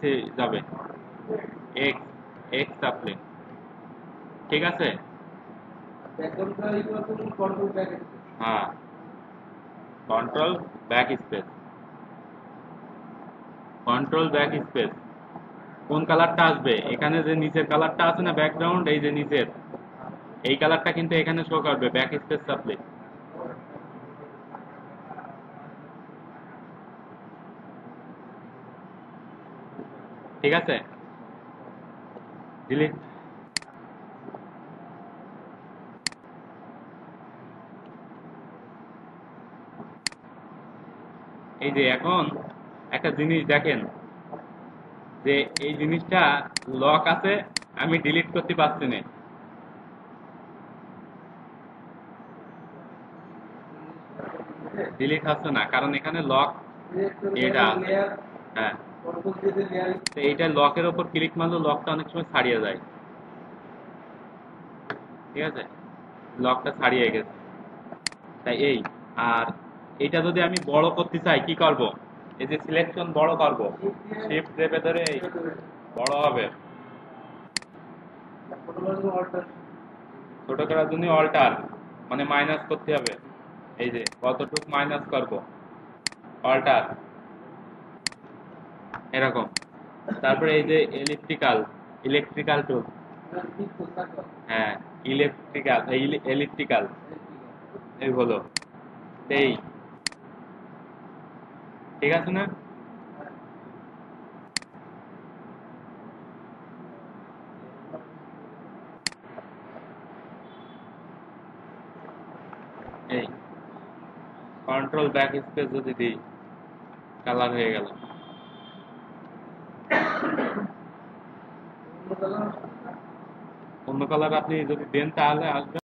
নিচে যাবে, x x সাপ্লিং। ঠিক আছে? হ্যাঁ, control back space, control back space. কোন কালারটা আসবে? এখানে যে নিচের কালারটা আছে না ব্যাকগ্রাউন্ড, এই যে নিচের এই কালারটা কিন্তু এখানে শো করবে, ব্যাক স্পেস সাপ্লিং। ঠিক আছে? ডিলিট। এই যে এখন একটা জিনিস দেখেন যে এই জিনিসটা লক আছে, আমি ডিলিট করতে পারছি না। ডিলিট হচ্ছে না কারণ এখানে লক এটা আছে। হ্যাঁ, তো এইটা লকের ওপর ক্লিক মারলে লকটা অনেক সময় ছাড়িয়ে যায়। ঠিক আছে? লকটা ছাড়িয়ে গেছে, তাই এই। আর এটা যদি আমি বড় করতে চাই কি করব? এই যে সিলেকশন বড় করব, শিফট চেপে ধরে এই বড় হবে। ছোট করার জন্য অল্টার, মানে মাইনাস করতে হবে। এই যে কতটুক মাইনাস করব, অল্টার, এরকম। তারপরে এই যে ইলেকট্রিক্যাল, ইলেকট্রিক্যাল টুল। হ্যাঁ, ইলেকট্রিক্যাল, ইলেকট্রিক্যাল এই হলো এই। ঠিক আছে না? এই কন্ট্রোল ব্যাক স্পেস যদি দিই, কালার হয়ে গেল। অন্য কালার আপনি যদি দেন তাহলে আসবে।